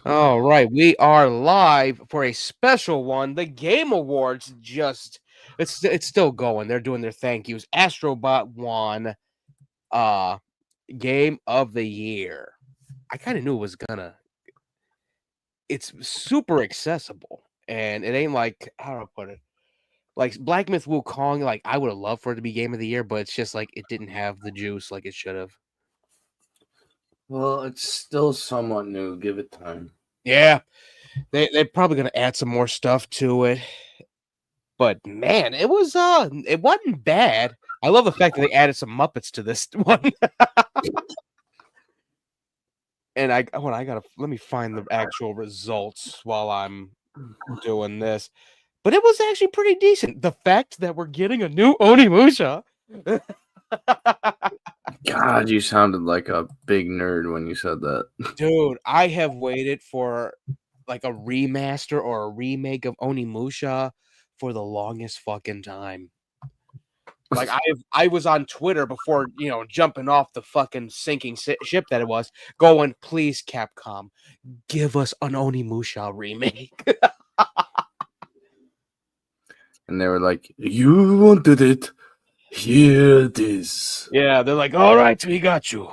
All right, we are live for a special one. The Game Awards it's still going. They're doing their thank yous. Astrobot won Game of the Year. I kind of knew it was gonna. It's super accessible, and it ain't like how do I put it? Like Black Myth Wukong, like I would have loved for it to be Game of the Year, but it's just like it didn't have the juice like it should have. Well, it's still somewhat new. Give it time. Yeah, they're probably gonna add some more stuff to it. But man, it wasn't bad. I love the fact that they added some Muppets to this one. And I gotta let me find the actual results while I'm doing this. But it was actually pretty decent. The fact that we're getting a new Onimusha. God, you sounded like a big nerd when you said that. Dude, I have waited for like a remaster or a remake of Onimusha for the longest fucking time. Like I was on Twitter before, jumping off the fucking sinking ship that it was, going, please, Capcom, give us an Onimusha remake. And they were like, "You wanted it. Here it is. Yeah, they're like, all right, we got you.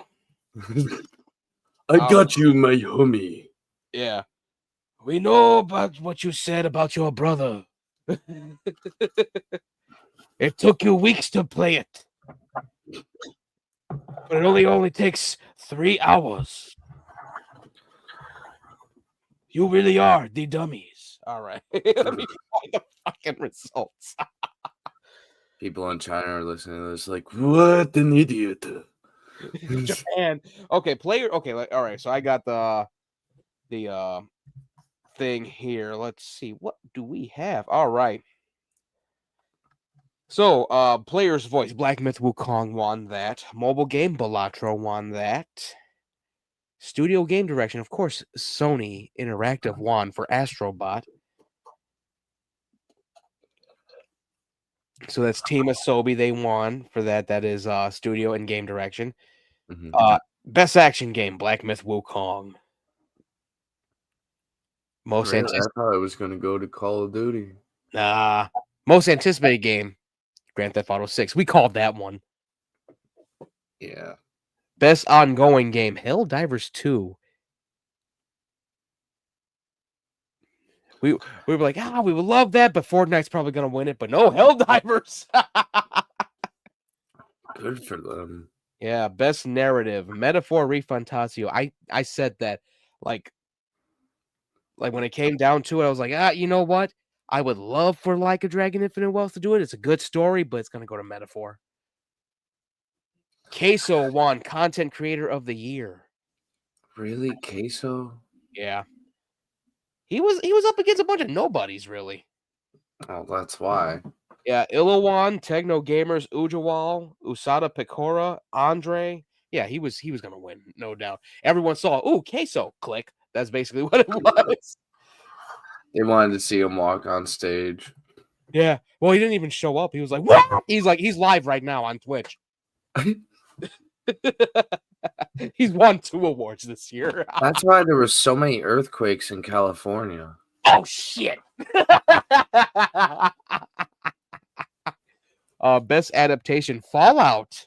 I got you, my homie." Yeah. We know about what you said about your brother. It took you weeks to play it. But it only takes 3 hours. You really are the dummies. All right. Let me find the fucking results. People in China are listening to this like, "What an idiot." Japan. Okay, player. Okay, all right. So I got the thing here. Let's see. What do we have? All right. So, player's voice, Black Myth Wukong won that. Mobile game, Balatro won that. Studio game direction, of course, Sony Interactive won for Astrobot. So that's Team Asobi, they won for that. That is studio and game direction. Mm-hmm. Best action game, Black Myth Wukong. Most Really? I thought I was going to go to Call of Duty. Most anticipated game, Grand Theft Auto 6. We called that one. Yeah. Best ongoing game, Helldivers 2. We were like, we would love that, but Fortnite's probably gonna win it. But no, Helldivers. Good for them. Yeah, best narrative, Metaphor Refantasio. I said that like when it came down to it, I was like, you know what? I would love for Like a Dragon Infinite Wealth to do it. It's a good story, but it's gonna go to Metaphor. Queso won Content Creator of the Year. Really, Queso? Yeah. He was up against a bunch of nobodies, really. Oh, that's why. Yeah, Illawan, Techno Gamers, Ujawal, Usada Pecora, Andre. Yeah, he was gonna win, no doubt. Everyone saw, Queso, click. That's basically what it was. They wanted to see him walk on stage. Yeah. Well, he didn't even show up. He was like, what? He's live right now on Twitch. He's won 2 awards this year. That's why there were so many earthquakes in California. Oh shit. Best adaptation, Fallout.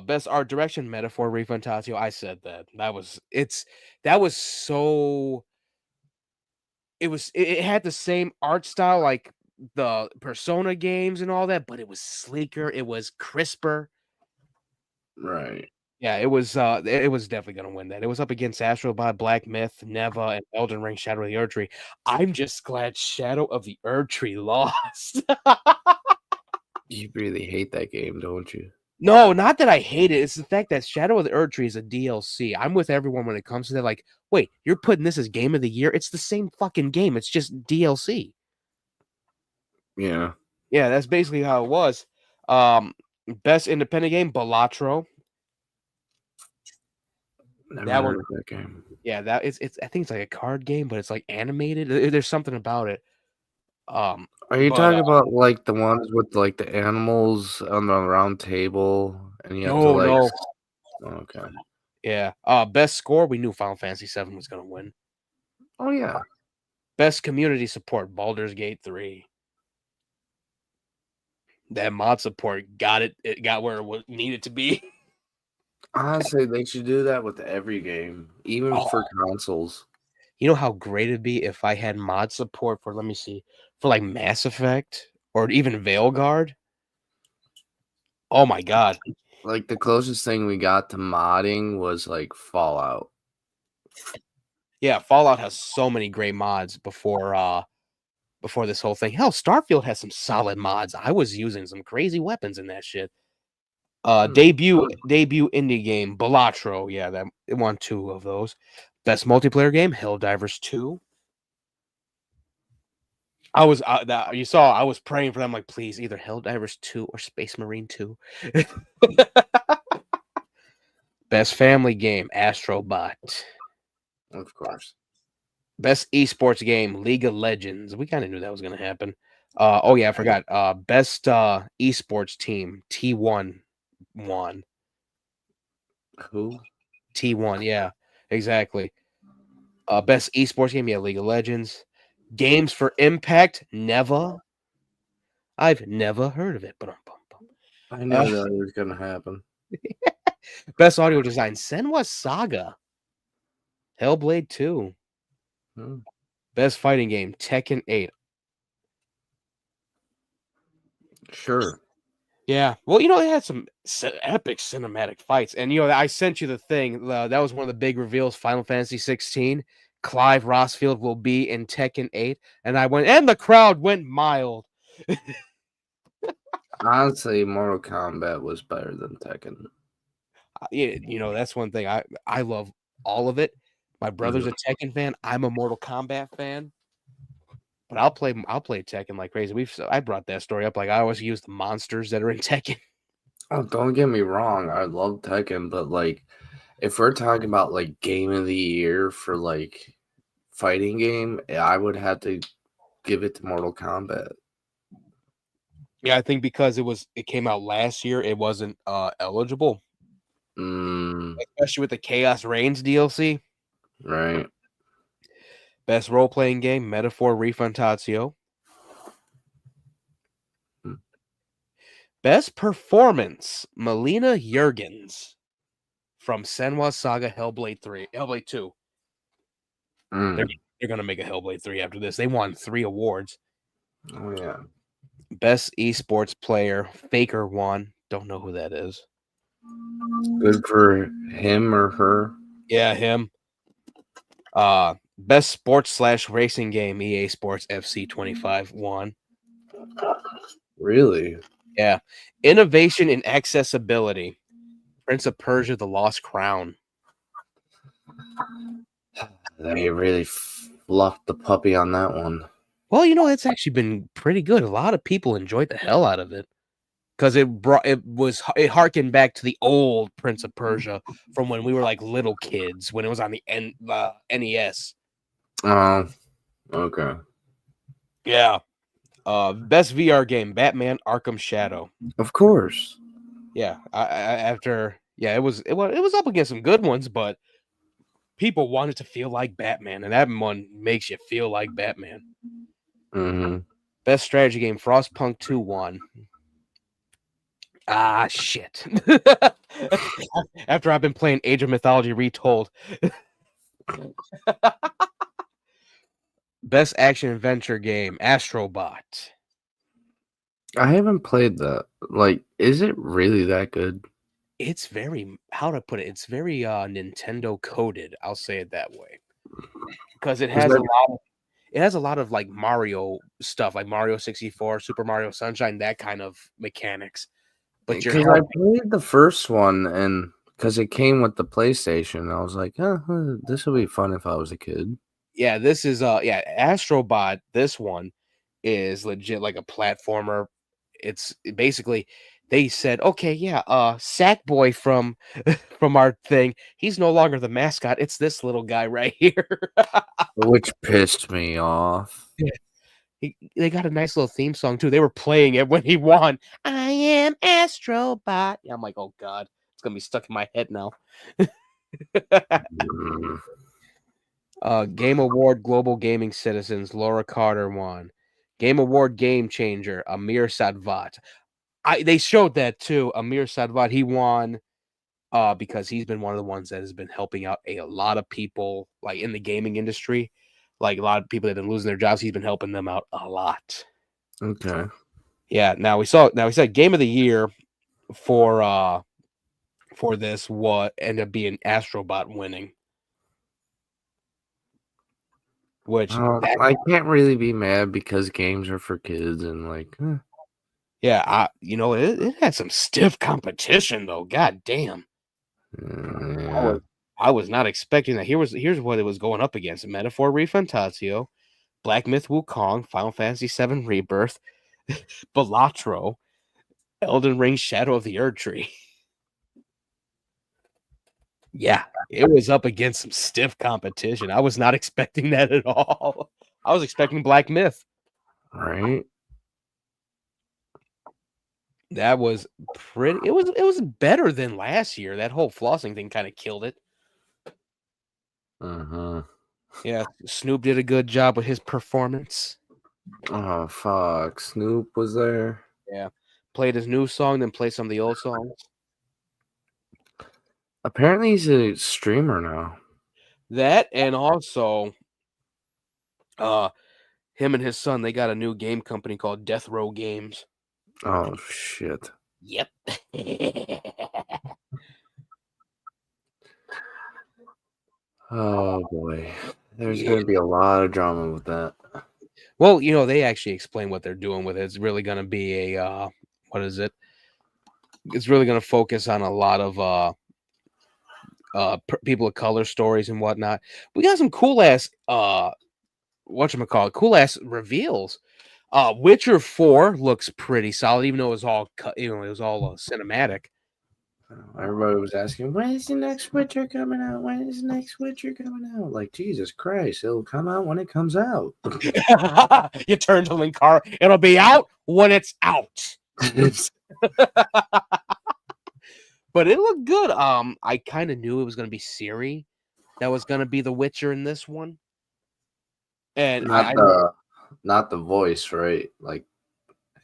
Best art direction, Metaphor Refantasio. I said that. It had the same art style like the Persona games and all that, but it was sleeker, it was crisper. Right. Yeah, it was definitely gonna win that. It was up against Astrobot, Black Myth, Neva, and Elden Ring Shadow of the Erdtree. I'm just glad Shadow of the Erdtree lost. You really hate that game, don't you? No, not that I hate it. It's the fact that Shadow of the Erdtree is a DLC. I'm with everyone when it comes to that. Like, wait, you're putting this as Game of the Year? It's the same fucking game. It's just DLC. Yeah. Yeah, that's basically how it was. Best independent game, Balatro. Never heard of that game. Yeah, it's I think it's like a card game, but it's like animated. There's something about it. Are you talking about like the ones with like the animals on the round table and you have to like Okay. Yeah. Best score, we knew Final Fantasy VII was gonna win. Oh yeah. Best community support, Baldur's Gate 3. That mod support got it. It got where it needed to be. Honestly, they should do that with every game, even Oh, for consoles. you know how great it'd be if I had mod support for, let me see, for like Mass Effect or even Veilguard. Oh my god. Like the closest thing we got to modding was like Fallout. Yeah, Fallout has so many great mods before this whole thing. Hell, Starfield has some solid mods. I was using some crazy weapons in that shit. Hmm. Debut indie game, Balatro. Yeah, that it won 2 of those. Best multiplayer game, Helldivers 2. I was that you saw. I was praying for them, like please, either Helldivers 2 or Space Marine 2. Best family game, Astrobot. Of course. Best esports game, League of Legends. We kind of knew that was gonna happen. Oh yeah, I forgot. Best esports team, T1 won. Who? T1, yeah, exactly. Best esports game, yeah, League of Legends. Games for Impact, never. I've never heard of it. But I knew that was gonna happen. best audio design, Senwa Saga, Hellblade 2. Hmm. Best fighting game, Tekken 8. Sure. Yeah, well, they had some epic cinematic fights, and I sent you the thing. That was one of the big reveals. Final Fantasy 16. Clive Rossfield will be in Tekken 8, and I went, and the crowd went mild. Honestly, Mortal Kombat was better than Tekken. That's one thing I love all of it. My brother's Mhm. a Tekken fan. I'm a Mortal Kombat fan, but I'll play Tekken like crazy. I brought that story up. Like I always use the monsters that are in Tekken. Oh, don't get me wrong. I love Tekken, but like, if we're talking about like game of the year for like fighting game, I would have to give it to Mortal Kombat. Yeah, I think because it came out last year, it wasn't eligible. Mm, Especially with the Chaos Reigns DLC. right. Best role playing game, Metaphor Refuntatio. Mm. Best performance, Melina Jurgens from Senwa Saga Hellblade 3, Hellblade 2. They're, Mm. they're going to make a Hellblade 3 after this. They won 3 awards. Oh yeah. Best esports player, Faker won. Don't know who that is. Good for him or her. Yeah, him. Best sports/racing game, EA Sports FC 25 won. Really? Yeah. Innovation and accessibility. Prince of Persia: The Lost Crown. They really fluffed the puppy on that one. Well, it's actually been pretty good. A lot of people enjoyed the hell out of it because it harkened back to the old Prince of Persia from when we were like little kids when it was on the NES. Oh, okay. Yeah. Best VR game, Batman: Arkham Shadow. Of course. Yeah. It was up against some good ones, but people wanted to feel like Batman, and that one makes you feel like Batman. Mm-hmm. Best strategy game, Frostpunk 2 won. Ah, shit. After I've been playing Age of Mythology Retold. Best action adventure game, Astrobot. I haven't played that. Like, is it really that good? It's very, how to put it? It's very Nintendo coded. I'll say it that way because it Is has that a lot of like Mario stuff, like Mario 64, Super Mario Sunshine, that kind of mechanics. But you're because I helping. played the first one and because it came with the PlayStation, I was like, this would be fun if I was a kid. Yeah, this is Astrobot. This one is legit like a platformer. It's basically they said, okay, yeah, Sackboy from from our thing, he's no longer the mascot. It's this little guy right here. Which pissed me off. Yeah. They got a nice little theme song too. They were playing it when he won. I am Astrobot. Yeah, I'm like, oh god. It's gonna be stuck in my head now. Mm. Game Award Global Gaming Citizens, Laura Carter won. Game Award Game Changer, Amir Sadvat. They showed that too. Amir Sadvat, he won because he's been one of the ones that has been helping out a lot of people like in the gaming industry. Like a lot of people that have been losing their jobs, he's been helping them out a lot. Okay. Yeah, now we said Game of the Year for this what ended up being Astrobot winning. Which I can't really be mad because games are for kids and like. yeah, it had some stiff competition though. God damn. Yeah. I was not expecting that. Here's what it was going up against: Metaphor Refantasio, Black Myth Wukong, Final Fantasy VII Rebirth, Balatro, Elden Ring Shadow of the Erdtree. Yeah, it was up against some stiff competition. I was not expecting that at all. I was expecting Black Myth. Right. That was pretty. It was better than last year. That whole flossing thing kind of killed it. Yeah, Snoop did a good job with his performance. Oh fuck! Snoop was there. Yeah, played his new song, then played some of the old songs. Apparently, he's a streamer now. That and also, him and his son, they got a new game company called Death Row Games. Oh shit! Yep. Oh boy, there's gonna be a lot of drama with that. Well, they actually explain what they're doing with it. It's really going to be a what is it? It's really going to focus on a lot of people of color stories and whatnot. We got some cool ass whatchamacallit, cool ass reveals. Witcher 4 looks pretty solid, even though it was all cinematic. Everybody was asking, when is the next Witcher coming out? When is the next Witcher coming out? Like, Jesus Christ, it'll come out when it comes out. You turn to Linkara, it'll be out when it's out. But it looked good. I kind of knew it was going to be Ciri that was going to be the Witcher in this one. And not the voice, right? Like,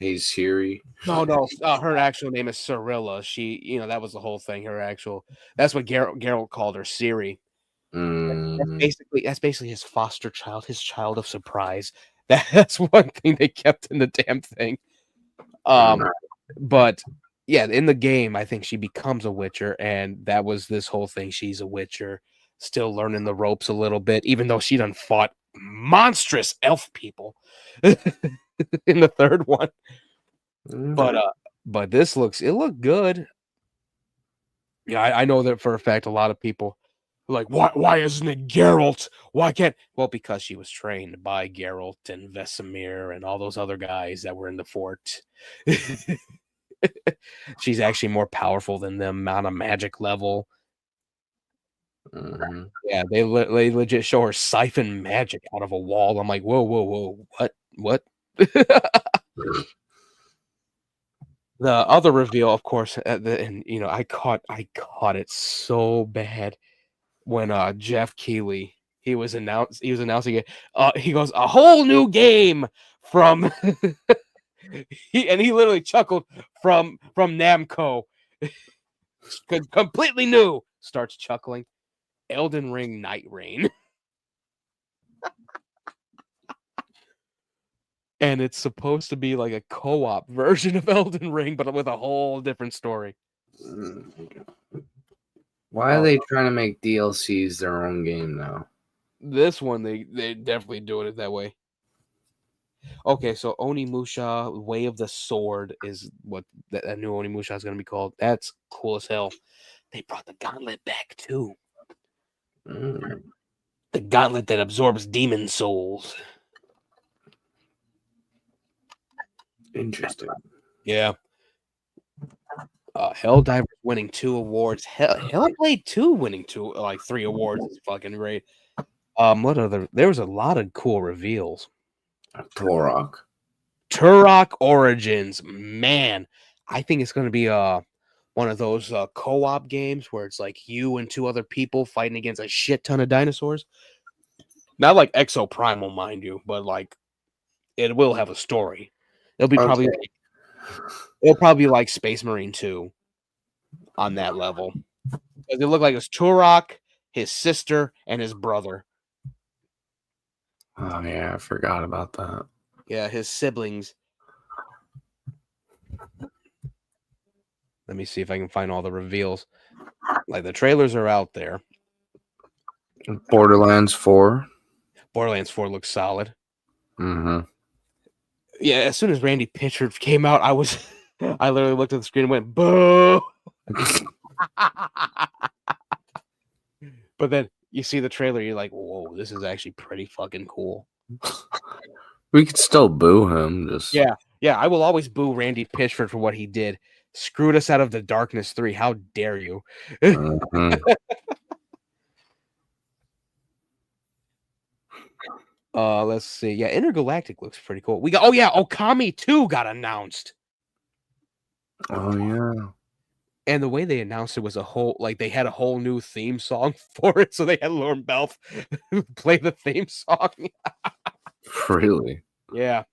hey Siri. No, her actual name is Cirilla. She, that was the whole thing. That's what Geralt called her, Ciri. That's basically his foster child, his child of surprise. That's one thing they kept in the damn thing. But yeah, in the game, I think she becomes a Witcher, and that was this whole thing. She's a Witcher, still learning the ropes a little bit, even though she done fought monstrous elf people in the third one. But this looked good. Yeah, I know that for a fact. A lot of people are like, why isn't it Geralt? Why can't? Well, because she was trained by Geralt and Vesemir and all those other guys that were in the fort. She's actually more powerful than them on a magic level. Yeah, they legit show her siphon magic out of a wall. I'm like, whoa, what? The other reveal, of course, I caught it so bad when Jeff Keighley he was announcing it. He goes, a whole new game from he literally chuckled from Namco. Completely new. Starts chuckling. Elden Ring Night Rain. And it's supposed to be like a co-op version of Elden Ring, but with a whole different story. Why are they trying to make DLCs their own game now? This one, they definitely doing it that way. Okay, so Onimusha Way of the Sword is what that new Onimusha is going to be called. That's cool as hell. They brought the gauntlet back too. The gauntlet that absorbs demon souls. Interesting. Yeah. Helldivers winning 2 awards. Hellblade 2 winning 3 awards is fucking great. What other? There was a lot of cool reveals. Turok Origins, man. I think it's going to be one of those co-op games where it's like you and two other people fighting against a shit ton of dinosaurs. Not like Exo Primal, mind you, but like it will have a story. It'll be probably Okay. it'll probably be like Space Marine 2 on that level. Because it looked like it was Turok, his sister, and his brother. Oh yeah, I forgot about that. Yeah, his siblings. Let me see if I can find all the reveals. Like the trailers are out there. Borderlands 4. Borderlands 4 looks solid. Mm-hmm. Yeah, as soon as Randy Pitchford came out, I literally looked at the screen and went, boo! But then you see the trailer, you're like, whoa, this is actually pretty fucking cool. We could still boo him. Just Yeah, I will always boo Randy Pitchford for what he did. Screwed us out of the Darkness 3. How dare you? Mhm. Let's see. Yeah, Intergalactic looks pretty cool. We got Okami 2 got announced. Oh yeah. And the way they announced it was they had a whole new theme song for it, so they had Lauren Belf play the theme song. Really? Yeah.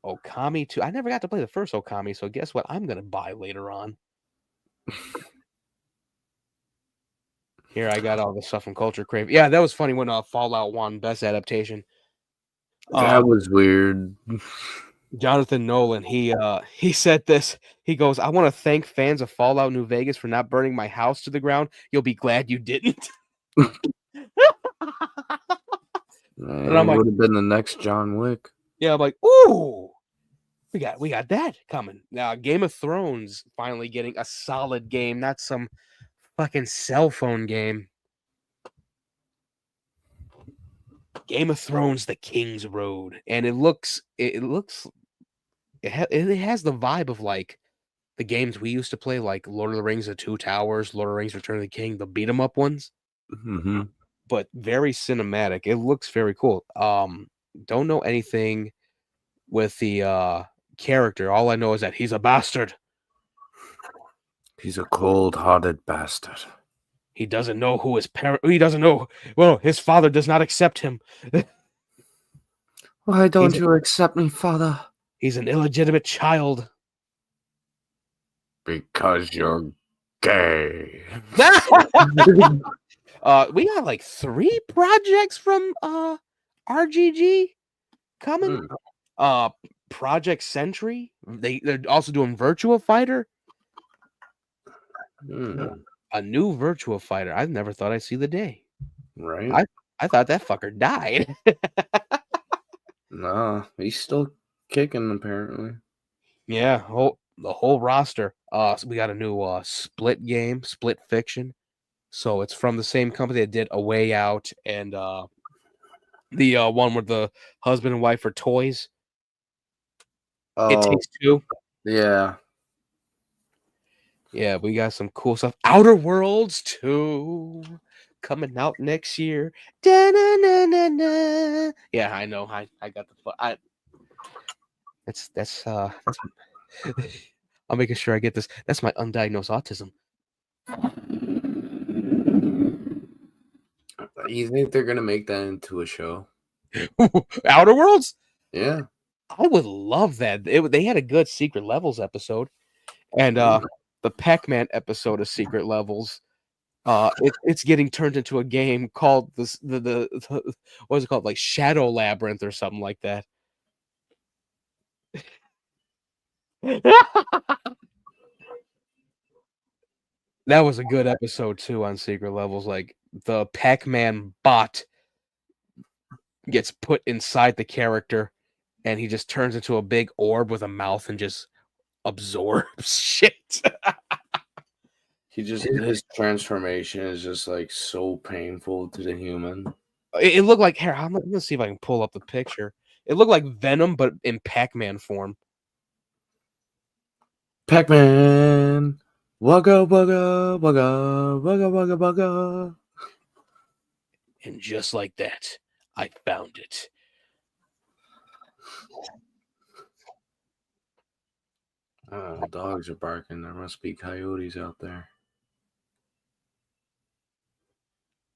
Okami 2. I never got to play the first Okami, so guess what I'm gonna buy later on. Here I got all the stuff from Culture Crave. Yeah, that was funny when Fallout won Best Adaptation. That was weird. Jonathan Nolan, he said this. He goes, I want to thank fans of Fallout New Vegas for not burning my house to the ground. You'll be glad you didn't. And I'm It like, would have been the next John Wick. yeah, I'm like, ooh, we got that coming. Now, Game of Thrones finally getting a solid game, not some fucking cell phone game. Game of Thrones, The King's Road, and it has the vibe of like the games we used to play, like Lord of the Rings: The Two Towers, Lord of the Rings: Return of the King, the beat 'em up ones, Mm-hmm. but very cinematic. It looks very cool. Don't know anything with the character. All I know is that he's a bastard. He's a cold-hearted bastard. He doesn't know who his parent. He doesn't know. Well, his father does not accept him. Why don't He's you accept me, father? he's an illegitimate child. Because you're gay. We got like 3 projects from RGG coming. Mm, Uh Project Sentry. They're also doing Virtua Fighter. mm, A new Virtua Fighter. I never thought I'd see the day. right? I thought that fucker died. Nah, he's still kicking apparently. Yeah, the whole roster. So we got a new Split game, Split Fiction. So it's from the same company that did A Way Out and the one where the husband and wife are toys. It Oh, Takes Two. yeah. Yeah, we got some cool stuff. Outer Worlds 2 coming out next year. Da-na-na-na-na. Yeah, I know. I got the that's I'm making sure I get this. That's my undiagnosed autism. You think they're gonna make that into a show? Outer Worlds? Yeah. I would love that. They had a good Secret Levels episode, and Mm, the Pac-Man episode of Secret Levels. It's getting turned into a game called the what is it called, like Shadow Labyrinth or something like that. That was a good episode too on Secret Levels. Like the Pac-Man bot gets put inside the character, and he just turns into a big orb with a mouth and just absorbs shit. his transformation is just like so painful to the human. It looked like here. I'm gonna see if I can pull up the picture. It looked like Venom, but in Pac-Man form. Pac-Man, wugga wugga wugga wugga wugga wugga. And just like that, I found it. Oh, dogs are barking. There must be coyotes out there.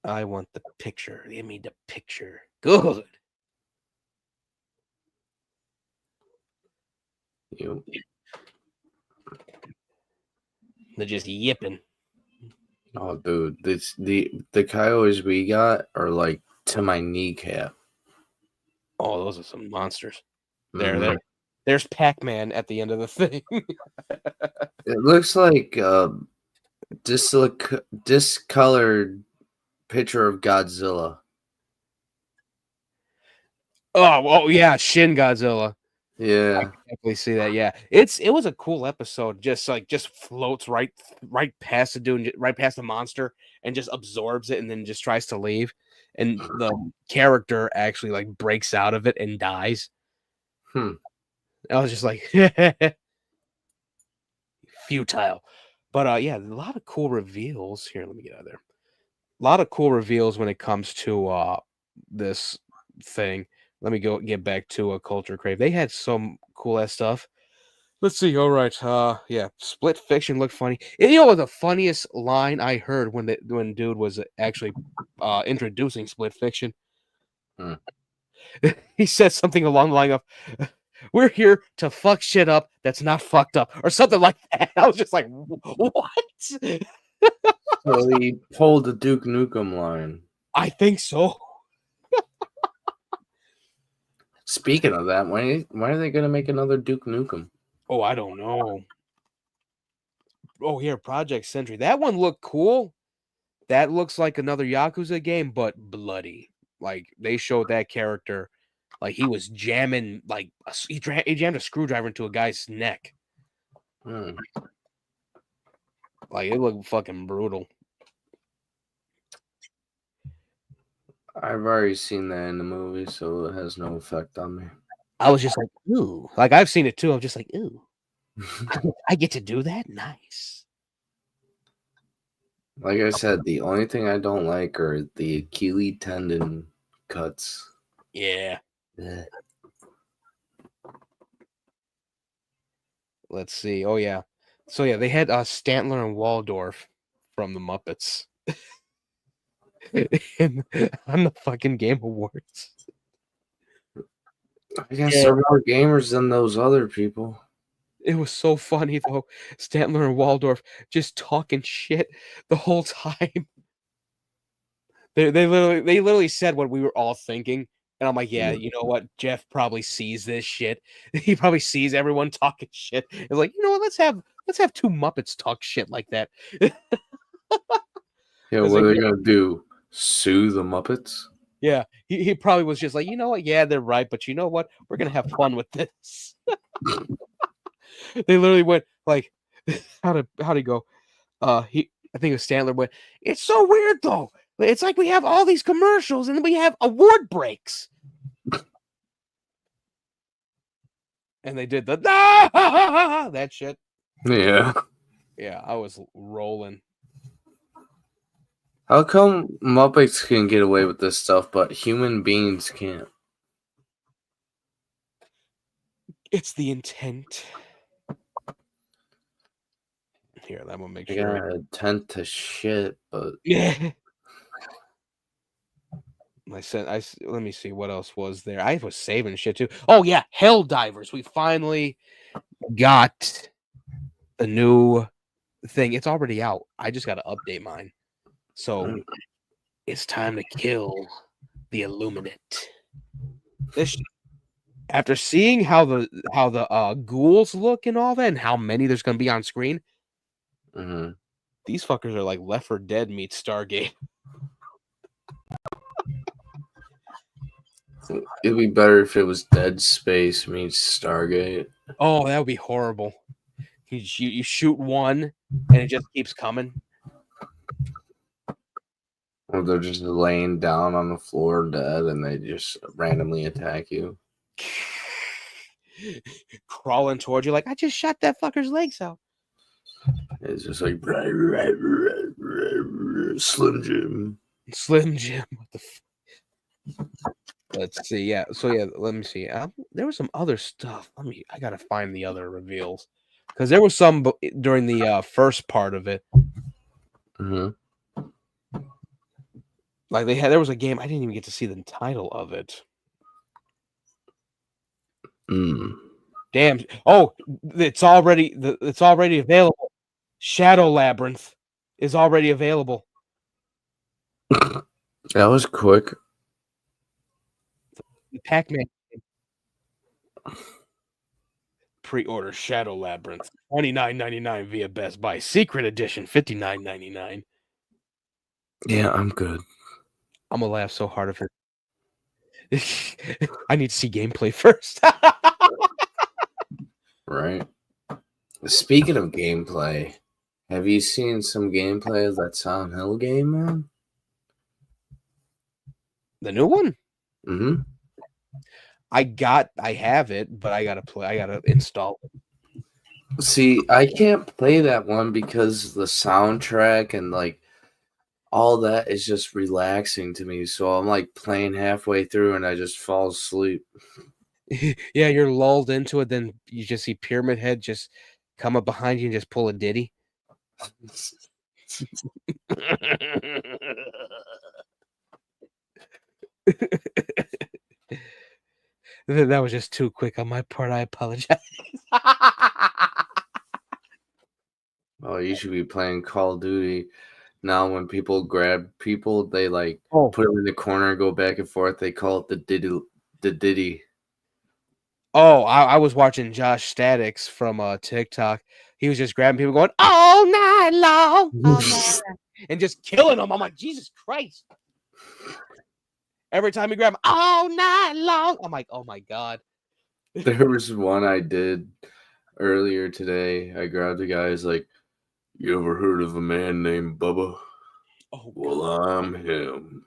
I want the picture. Give me the picture. Good. You. They're just yipping. Oh, dude, the coyotes we got are like to my kneecap. Oh, those are some monsters. Mhm. There's Pac-Man at the end of the thing. It looks like discolored picture of Godzilla. Oh, yeah, Shin Godzilla. I Yeah. can definitely see that. Yeah, it was a cool episode. Just floats right past the dude, right past the monster, and just absorbs it, and then just tries to leave. And the character actually like breaks out of it and dies. Hmm. I was just like futile. But yeah, a lot of cool reveals. Here, let me get out of there. A lot of cool reveals when it comes to this thing. Let me go get back to a Culture Crave. They had some cool ass stuff. Let's see. All right. Yeah. Split Fiction looked funny. And you know what the funniest line I heard when dude was actually introducing Split Fiction? Hmm. He said something along the line of, "We're here to fuck shit up that's not fucked up," or something like that. I was just like, "What?" So he pulled the Duke Nukem line. I think so. Speaking of that, why are they gonna make another Duke Nukem? Oh, I don't know. Oh, here, Project Sentry. That one looked cool. That looks like another Yakuza game, but bloody. Like they showed that character, like he was jamming, like he jammed a screwdriver into a guy's neck. Hmm. Like it looked fucking brutal. I've already seen that in the movie, so it has no effect on me. I was just like, ooh. Like I've seen it too. I'm just like, ooh. I get to do that. Nice. Like I said, the only thing I don't like are the Achilles tendon cuts. Yeah. Ugh. Let's see. Oh yeah. So yeah, they had Stantler and Waldorf from the Muppets on the fucking Game Awards. I guess Yeah. they're more gamers than those other people. It was so funny though. Stantler and Waldorf just talking shit the whole time. They literally said what we were all thinking. And I'm like, yeah, Mm. you know what? Jeff probably sees this shit. He probably sees everyone talking shit. It's like, you know what? Let's have two Muppets talk shit like that. Yeah, It's what like, are they gonna do? Sue the Muppets? yeah, he probably was just like, you know what? Yeah, they're right, but you know what? We're gonna have fun with this. They literally went like, how to go? I think it was Stantler went. It's so weird though. It's like we have all these commercials and then we have award breaks. And they did the that shit. Yeah. Yeah, I was rolling. How come Muppets can get away with this stuff, but human beings can't? It's the intent. Here, that will make I sure. got a tent to shit, but Yeah. Let me see what else was there. I was saving shit too. Oh yeah, Hell Divers. We finally got the new thing. It's already out. I just got to update mine. So it's time to kill the Illuminate. This after seeing how the ghouls look and all that, and how many there's gonna be on screen, mhm. these fuckers are like Left 4 Dead meets Stargate. It'd be better if it was Dead Space meets Stargate. Oh, that would be horrible. You shoot one, and it just keeps coming. Or they're just laying down on the floor dead and they just randomly attack you. Crawling towards you like, I just shot that fucker's legs out. It's just like Slim Jim. Slim Jim. What the Let's see. Yeah. So yeah, let me see. There was some other stuff. I gotta find the other reveals because there was some during the first part of it. Mhm. Like there was a game I didn't even get to see the title of it. Mm. Damn! Oh, it's already available. Shadow Labyrinth is already available. That was quick. Pac-Man pre-order Shadow Labyrinth $29.99 via Best Buy. Secret Edition $59.99. Yeah, I'm good. I'm gonna laugh so hard if it. I need to see gameplay first. Right. Speaking of gameplay, have you seen some gameplay of that Silent Hill game, man? The new one? Mm-hmm. I have it, but I gotta install it. See, I can't play that one because the soundtrack and like all that is just relaxing to me. So I'm like playing halfway through and I just fall asleep. Yeah, you're lulled into it, then you just see Pyramid Head just come up behind you and just pull a ditty. That was just too quick on my part. I apologize. Oh, you should be playing Call of Duty. Now when people grab people, they like Oh, put them in the corner, go back and forth. They call it the Diddy. The Diddy. I was watching Josh Statics from TikTok. He was just grabbing people going all night long, all night long, and just killing them. I'm like, Jesus Christ. Every time he grab them, all night long, I'm like, oh my God. There was one I did earlier today. I grabbed a guy. He's like, "You ever heard of a man named Bubba? Oh, Well, I'm him."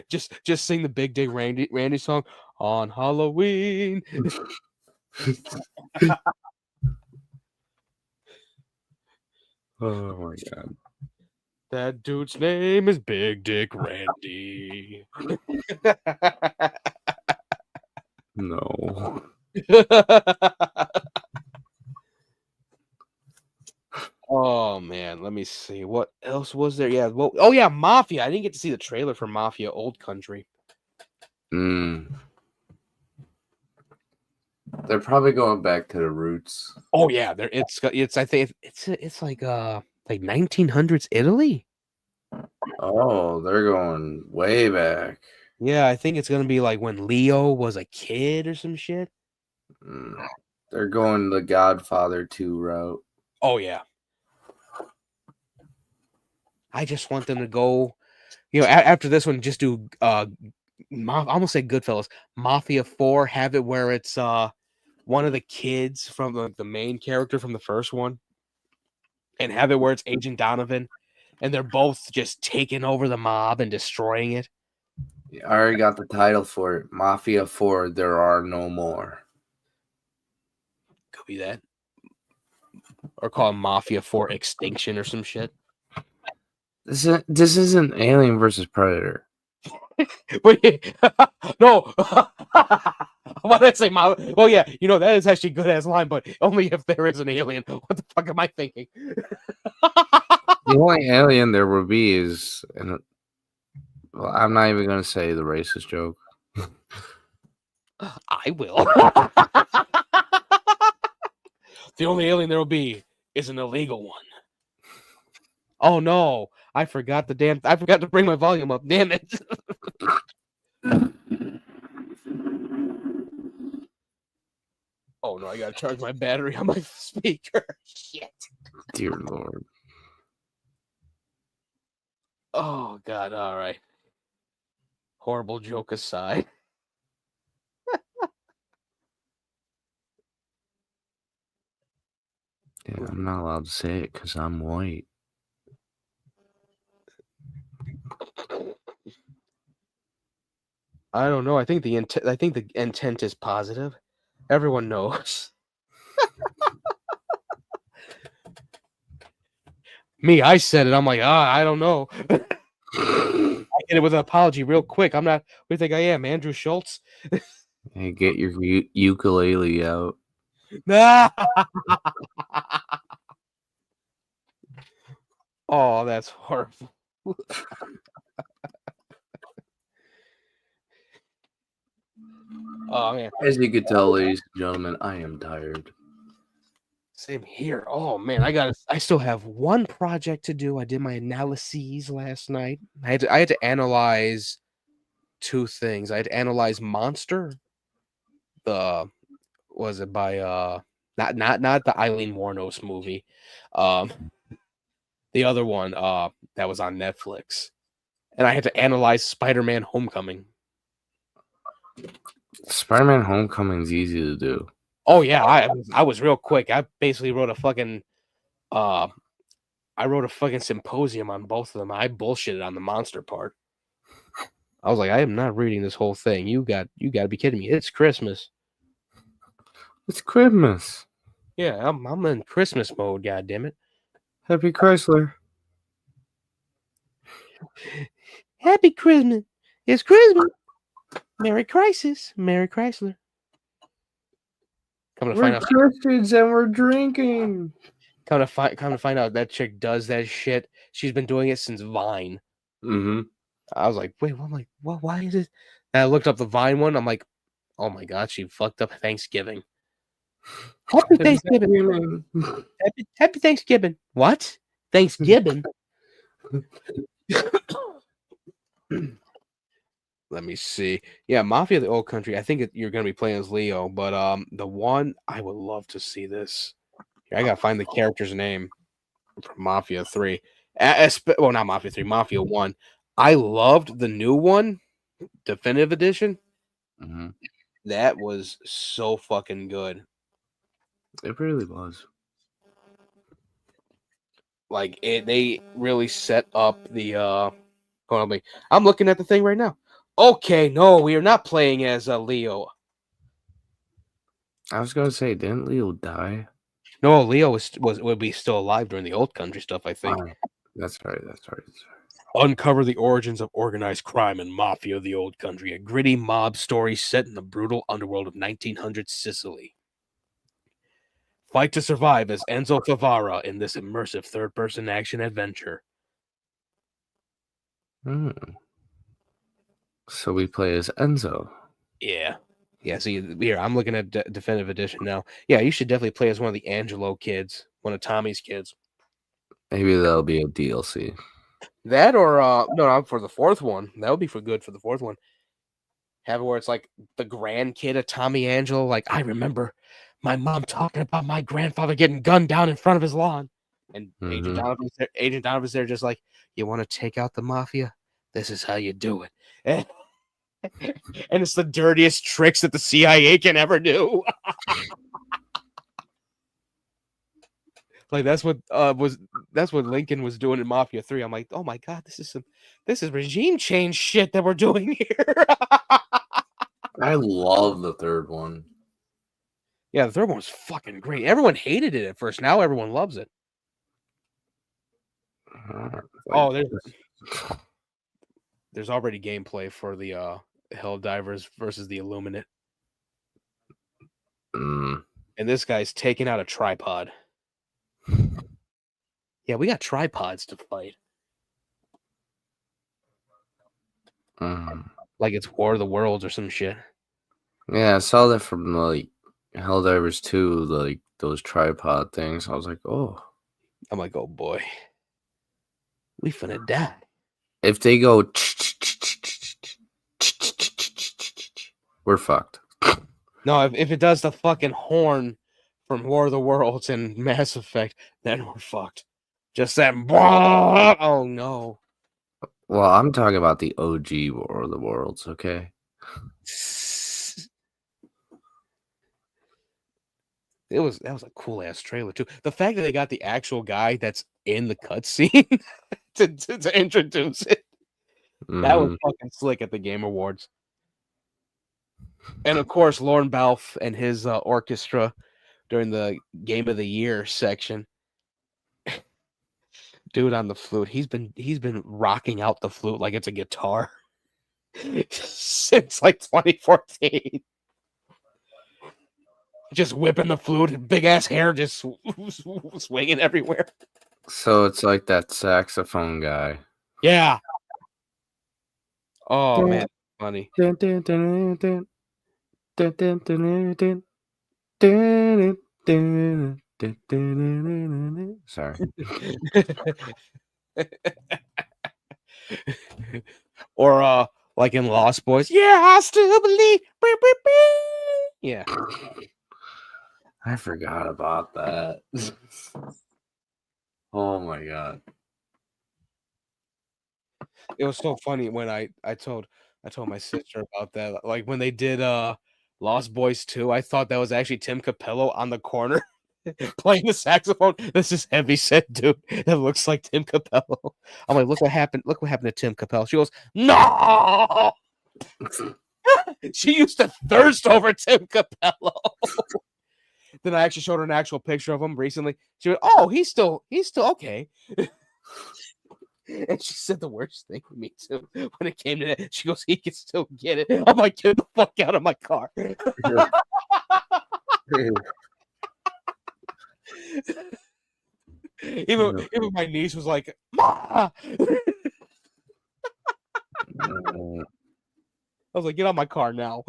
just sing the Big Day Randy song on Halloween. Oh my God. That dude's name is Big Dick Randy. No. Oh man, let me see. What else was there? Yeah, well, oh yeah, Mafia. I didn't get to see the trailer for Mafia Old Country. Mm. They're probably going back to the roots. Oh yeah, there it's I think it's like 1900s Italy. Oh, they're going way back. Yeah, I think it's gonna be like when Leo was a kid or some shit. Mm. They're going the Godfather 2 route. Oh yeah. I just want them to go, after this one, just do I almost say Goodfellas, Mafia 4, have it where it's one of the kids from the main character from the first one, and have it where it's Agent Donovan, and they're both just taking over the mob and destroying it. I already got the title for it. Mafia 4, There Are No More. Could be that. Or call it Mafia 4 Extinction or some shit. This isn't Alien versus Predator. But no. What did I say? Well, yeah, that is actually a good ass line, but only if there is an alien. What the fuck am I thinking? The only alien there will be is, well, I'm not even going to say the racist joke. I will. The only alien there will be is an illegal one. Oh no, I forgot to bring my volume up. Damn it. Oh no, I gotta charge my battery on my speaker. Shit. Dear Lord. Oh God, all right. Horrible joke aside. Yeah, I'm not allowed to say it because I'm white. I don't know. I think the intent is positive. Everyone knows. Me, I said it. I'm like, I don't know. I get it with an apology real quick. I'm not. What do you think I am, Andrew Schultz? Hey, get your ukulele out. Oh, that's horrible. Oh man. As you can tell, ladies and gentlemen, I am tired. Same here. Oh man, I still have one project to do. I did my analyses last night. I had to analyze two things. I had to analyze Monster. The was it by not the Eileen Wuornos movie. Um the other one that was on Netflix. And I had to analyze Spider-Man Homecoming. Spider-Man Homecoming's easy to do. Oh yeah, I was real quick. I basically wrote a fucking symposium on both of them. I bullshitted on the monster part. I was like, I am not reading this whole thing. You got to be kidding me. It's Christmas. It's Christmas. Yeah, I'm in Christmas mode, god damn it. Happy Chrysler. Happy Christmas. It's Christmas. Merry Crisis. Merry Chrysler. We're Christians and we're drinking. Come to find out that chick does that shit. She's been doing it since Vine. Mm-hmm. I was like, wait, what? I'm like, what? Why is it? And I looked up the Vine one. I'm like, oh my god, she fucked up Thanksgiving. Happy Thanksgiving. Happy Thanksgiving. What? Thanksgiving? Let me see. Yeah, Mafia of the Old Country. I think you're going to be playing as Leo, but the one I would love to see this. Here, I got to find the character's name from Mafia 3. Well, not Mafia 3, Mafia 1. I loved the new one, Definitive Edition. Mm-hmm. That was so fucking good. It really was. Like they really set up the hold on, I'm looking at the thing right now. Okay, no, we are not playing as Leo. I was gonna say, didn't Leo die? No, Leo would be still alive during the Old Country stuff, I think. That's right. Uncover the origins of organized crime and mafia of the Old Country, a gritty mob story set in the brutal underworld of 1900 Sicily. Fight to survive as Enzo Favara in this immersive third-person action adventure. So we play as Enzo. Yeah. Yeah, see, here, I'm looking at Definitive Edition now. Yeah, you should definitely play as one of the Angelo kids, one of Tommy's kids. Maybe that'll be a DLC. That or, no, for the fourth one. That would be good for the fourth one. Have it where it's like the grandkid of Tommy Angelo. Like, I remember my mom talking about my grandfather getting gunned down in front of his lawn. And Agent Donovan's there just like, you want to take out the mafia? This is how you do it. And it's the dirtiest tricks that the CIA can ever do. Like that's what Lincoln was doing in Mafia 3. I'm like, oh my god, this is regime change shit that we're doing here. I love the third one. Yeah, the third one was fucking great. Everyone hated it at first. Now everyone loves it. There's already gameplay for the Helldivers versus the Illuminate. And this guy's taking out a tripod. Yeah, we got tripods to fight. Like it's War of the Worlds or some shit. Yeah, I saw that from like Helldivers 2, like those tripod things. I was like, oh. I'm like, oh boy. We finna die. If they go, we're fucked. No, if it does the fucking horn from War of the Worlds and Mass Effect, then we're fucked. Just that. Oh no. Well, I'm talking about the OG War of the Worlds, okay? That was a cool ass trailer too. The fact that they got the actual guy that's in the cutscene to introduce it, that was fucking slick at the Game Awards. And of course, Lorne Balfe and his orchestra during the Game of the Year section. Dude on the flute, he's been rocking out the flute like it's a guitar since like 2014. just whipping the flute, big ass hair just swinging everywhere. So it's like that saxophone guy. Yeah. Oh man, funny. Sorry. Or like in Lost Boys. Yeah, I still believe. Yeah. I forgot about that. Oh my god. It was so funny when I told my sister about that. Like when they did Lost Boys 2, I thought that was actually Tim Capello on the corner playing the saxophone. This is heavy set dude that looks like Tim Capello. I'm like, look what happened to Tim Capello. She goes, no. She used to thirst over Tim Capello. Then I actually showed her an actual picture of him recently. She went, oh, he's still okay. And she said the worst thing to me too when it came to that. She goes, he can still get it. I'm like, get the fuck out of my car. Even my niece was like, Ma! I was like, get out of my car now.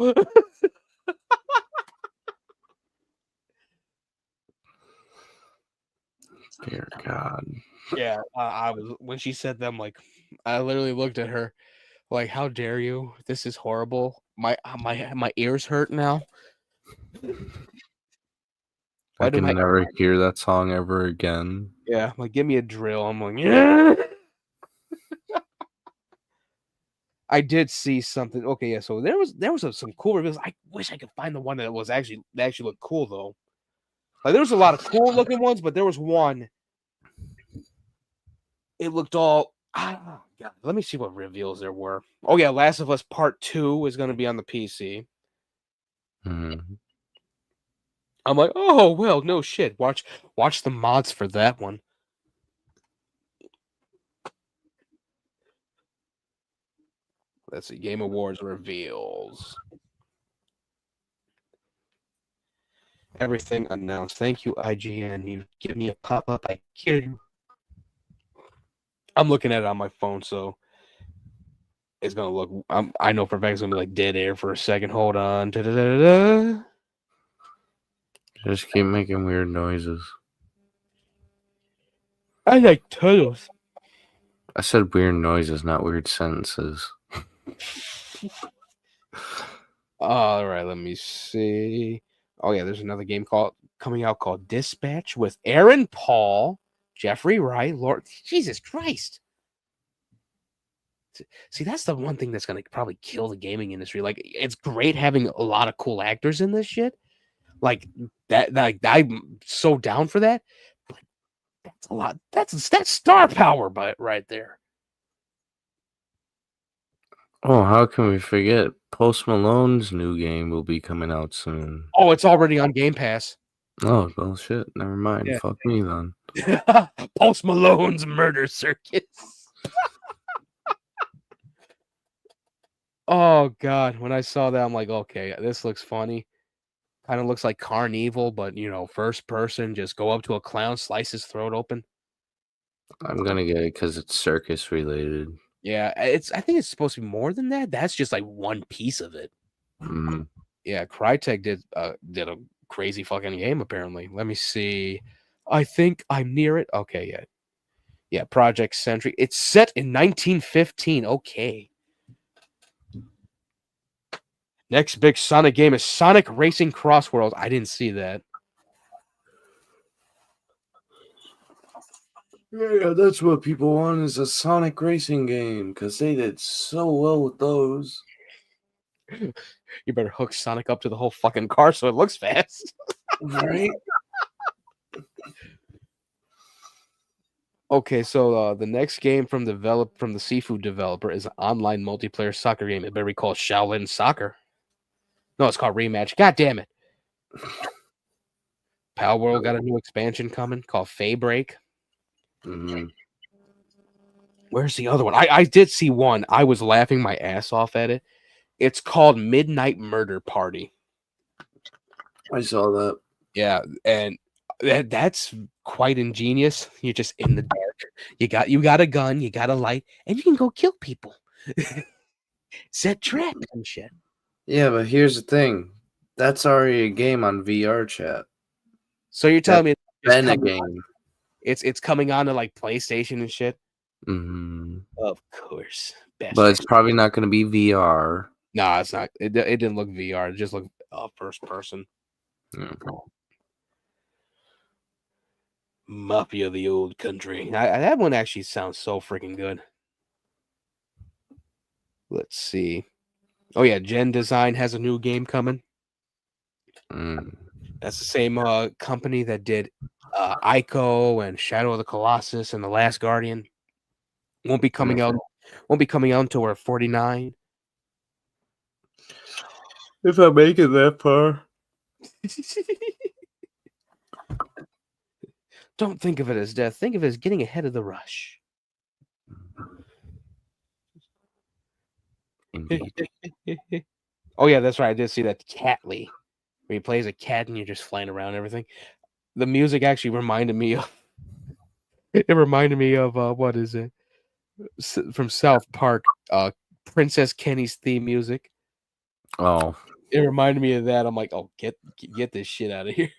Dear God. Yeah, I was when she said them, like, I literally looked at her like, how dare you? This is horrible. My ears hurt now. I can never hear that song ever again. Yeah, like give me a drill. I'm like, yeah. I did see something. Okay, yeah. So there was some cool reviews. I wish I could find the one that was actually looked cool though. Like there was a lot of cool looking ones, but there was one. It looked all. God, let me see what reveals there were. Oh yeah, Last of Us Part 2 is going to be on the PC. Mm-hmm. I'm like, oh well, no shit. Watch the mods for that one. Let's see. Game Awards reveals. Everything announced. Thank you, IGN. You give me a pop up. I kill you. I'm looking at it on my phone, so it's gonna look. I know for a fact it's gonna be like dead air for a second. Hold on. Da-da-da-da-da. Just keep making weird noises. I like turtles. I said weird noises, not weird sentences. All right, let me see. Oh yeah, there's another game coming out called Dispatch with Aaron Paul, Jeffrey Wright, Lord Jesus Christ. See, that's the one thing that's gonna probably kill the gaming industry. Like, it's great having a lot of cool actors in this shit. Like that, like I'm so down for that. But that's a lot. That's star power, but right there. Oh, how can we forget? Post Malone's new game will be coming out soon. Oh, it's already on Game Pass. Oh, well, shit. Never mind. Yeah. Fuck me then. Post Malone's Murder Circus. Oh God! When I saw that, I'm like, okay, this looks funny. Kind of looks like Carnival, but first person. Just go up to a clown, slice his throat open. I'm gonna get it because it's circus related. Yeah, I think it's supposed to be more than that. That's just like one piece of it. Mm-hmm. Yeah, Crytek did a crazy fucking game apparently. Let me see. I think I'm near it. Okay, yeah. Yeah, Project Sentry. It's set in 1915. Okay. Next big Sonic game is Sonic Racing Cross Worlds. I didn't see that. Yeah, that's what people want is a Sonic racing game because they did so well with those. You better hook Sonic up to the whole fucking car so it looks fast. Right? Okay, so the next game from the Seafood developer is an online multiplayer soccer game. It better be called Shaolin Soccer. No, it's called Rematch. God damn it. Pal World got a new expansion coming called Fay Break. Mm-hmm. Where's the other one? I did see one. I was laughing my ass off at it. It's called Midnight Murder Party. I saw that. Yeah, and that's quite ingenious. You're just in the dark. You got a gun, you got a light, and you can go kill people. Set traps and shit. Yeah, but here's the thing. That's already a game on VR chat. So you're That's telling me it's been a coming game. it's coming on to like PlayStation and shit? Hmm. Of course. Best But it's ex probably not going to be VR. Nah, it's not. It didn't look VR. It just looked first person. Mhm. Mafia of the old country. That one actually sounds so freaking good. Let's see. Oh yeah, Gen Design has a new game coming. Mm. That's the same company that did Ico and Shadow of the Colossus and The Last Guardian. Won't be coming out. Won't be coming out until we're 49. If I make it that far. Don't think of it as death. Think of it as getting ahead of the rush. Indeed. Oh yeah, that's right. I did see that Catly, where he plays a cat and you're just flying around and everything. The music actually reminded me of. It reminded me of what is it from South Park? Princess Kenny's theme music. Oh. It reminded me of that. I'm like, oh, get this shit out of here.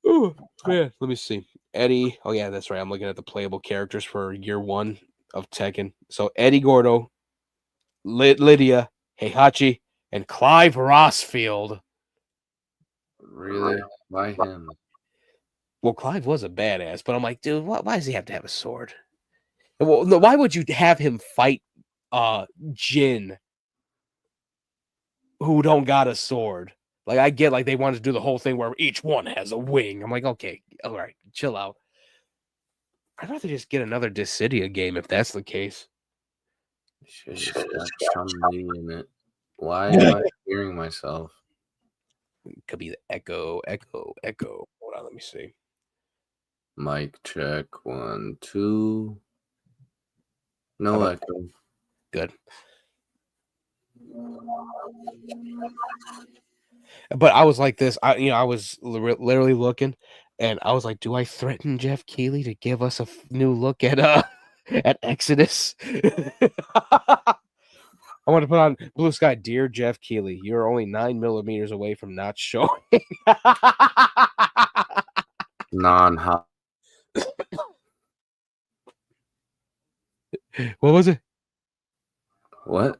Oh man, let me see. Eddie. Oh yeah, that's right. I'm looking at the playable characters for year 1 of Tekken. So Eddie Gordo, Lydia, Heihachi, and Clive Rossfield. Really? Why him? Well, Clive was a badass, but I'm like, dude, why does he have to have a sword? Well, no, why would you have him fight Jin, who don't got a sword? Like, I get like they wanted to do the whole thing where each one has a wing. I'm like, okay, all right, chill out. I'd rather just get another Dissidia game if that's the case. Should just have Chun-Li in it. Why am I hearing myself? Could be the echo, echo, echo. Hold on, let me see. Mic check 1, 2. No Okay, echo. good. But I was like this. I was literally looking, and I was like, "Do I threaten Jeff Keighley to give us a new look at at Exodus?" I want to put on Blue Sky, dear Jeff Keighley. You're only 9 millimeters away from not showing. Non-hot. What was it? What?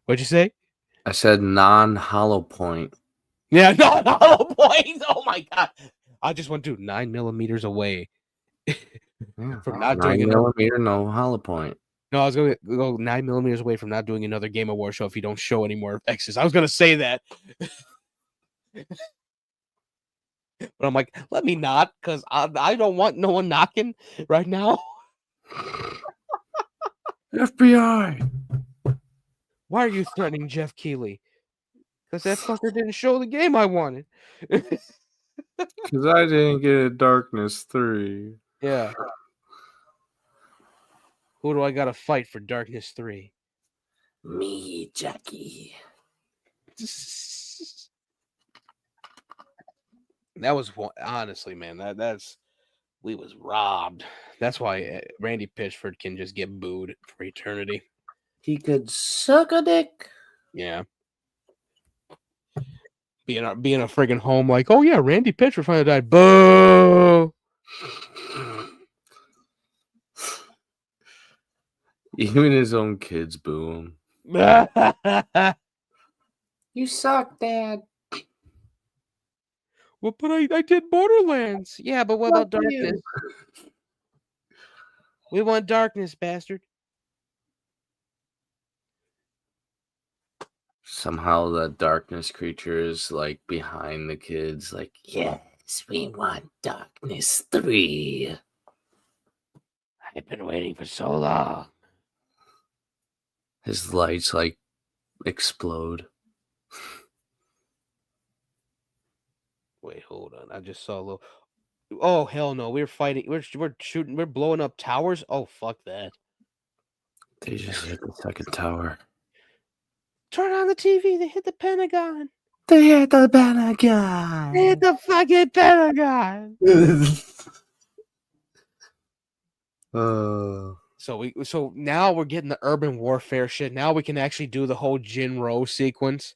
What'd you say? I said non-hollow point. Yeah, no, hollow point. Oh my god, I just want to 9 millimeters away Yeah. from not doing 9 another. millimeter, no hollow point. No, I was going to go 9 millimeters away from not doing another Game Award show if you don't show any more X's. I was going to say that, but I'm like, let me not, because I don't want no one knocking right now. FBI. Why are you threatening Jeff Keighley? Because that fucker didn't show the game I wanted. Because I didn't get a Darkness 3. Yeah. Who do I got to fight for Darkness 3? Me, Jackie. That was honestly, man. That's we was robbed. That's why Randy Pitchford can just get booed for eternity. He could suck a dick. Yeah. Being a friggin' home like, oh yeah, Randy Pitchford finally died. Boo! Even his own kids boo him. You suck, Dad. Well, but I did Borderlands. Yeah, but what about Fuck you. Darkness? We want Darkness, bastard. Somehow the Darkness creature is like behind the kids, like, yes, we want Darkness 3. I've been waiting for so long. His lights like explode. Wait, hold on. I just saw a little. Oh hell no! We're fighting. We're shooting. We're blowing up towers. Oh fuck that. They just hit the second tower. Turn on the TV. They hit the Pentagon. They hit the They Pentagon. hit the fucking Pentagon. So now we're getting the urban warfare shit. Now we can actually do the whole Jinro sequence.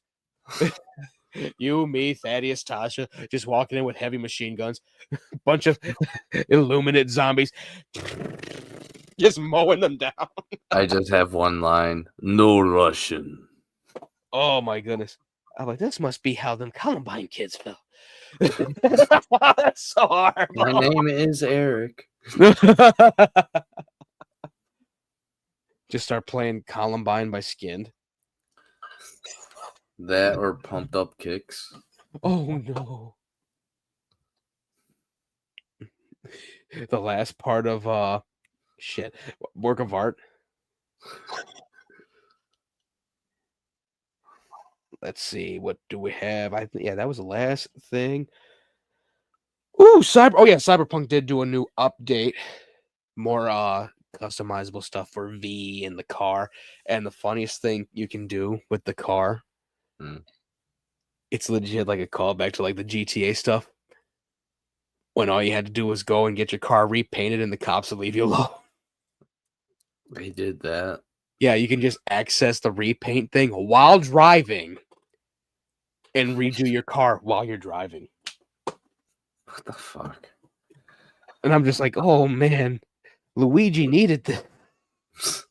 You, me, Thaddeus, Tasha, just walking in with heavy machine guns, bunch of illuminate zombies, just mowing them down. I just have one line. No Russian. Oh my goodness! I'm like, this must be how them Columbine kids felt. That's so hard. My name is Eric. Just start playing Columbine by Skinned. That or Pumped Up Kicks. Oh no. The last part of shit. Work of art. Let's see. What do we have? Yeah, that was the last thing. Ooh, Cyberpunk did do a new update. More customizable stuff for V in the car. And the funniest thing you can do with the car, it's legit like a callback to like the GTA stuff. When all you had to do was go and get your car repainted and the cops would leave you alone. They did that. Yeah, you can just access the repaint thing while driving and redo your car while you're driving. What the fuck? And I'm just like, oh man, Luigi needed this.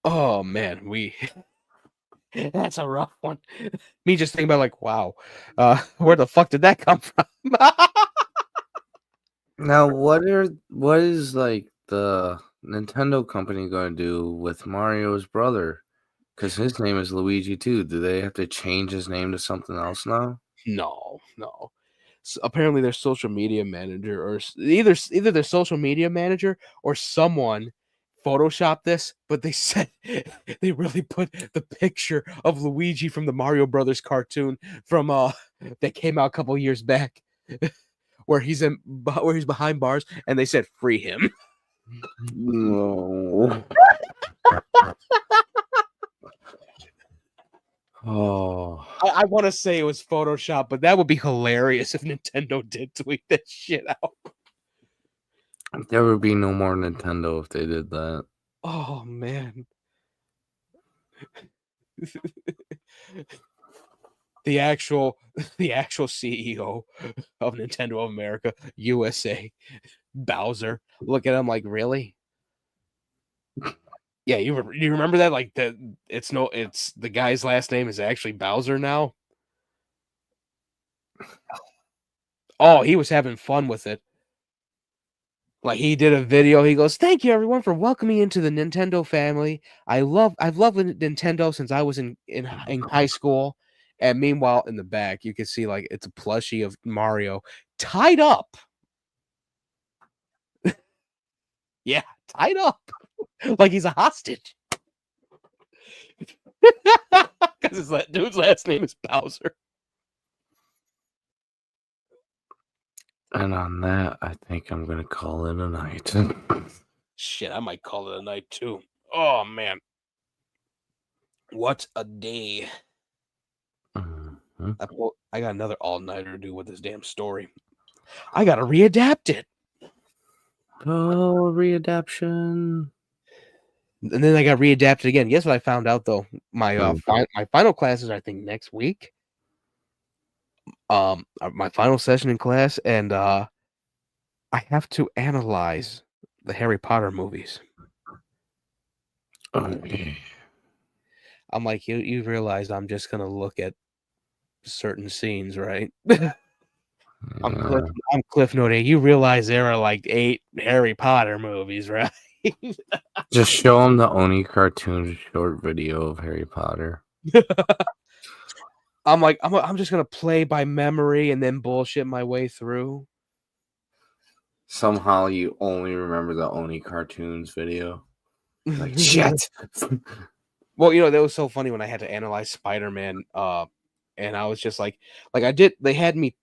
Oh man, that's a rough one. Me just thinking about like, wow, where the fuck did that come from? Now, what is like the Nintendo company going to do with Mario's brother? Because his name is Luigi too. Do they have to change his name to something else now? No. So apparently, their social media manager, or either their social media manager or someone, photoshopped this. But they said they really put the picture of Luigi from the Mario Brothers cartoon from that came out a couple years back, where he's behind bars, and they said free him. No. Oh, I want to say it was Photoshop, but that would be hilarious if Nintendo did tweet that shit out. there would be no more Nintendo if they did that. Oh man. the actual CEO of Nintendo of America, USA, Bowser. Look at him like, really? Yeah, you remember that? Like that it's the guy's last name is actually Bowser now. Oh, he was having fun with it. Like he did a video. He goes, "Thank you everyone for welcoming me into the Nintendo family. I've loved Nintendo since I was in high school." And meanwhile, in the back, you can see like it's a plushie of Mario tied up. Yeah, tied up like he's a hostage. Because that dude's last name is Bowser. And on that, I think I'm gonna call it a night. Shit, I might call it a night too. Oh man, what a day! Mm-hmm. I got another all-nighter to do with this damn story. I gotta readapt it. Oh, readaption. And then I got readapted again. Guess what I found out though? My my final classes are, I think, next week. My final session in class, and I have to analyze the Harry Potter movies. Okay. I'm like, you realize I'm just gonna look at certain scenes, right? I'm Cliff Noting. You realize there are like 8 Harry Potter movies, right? Just show them the Oni cartoon short video of Harry Potter. I'm like, I'm just gonna play by memory and then bullshit my way through. Somehow you only remember the Oni cartoons video. Like shit. Well, that was so funny when I had to analyze Spider-Man and I was just like I did. They had me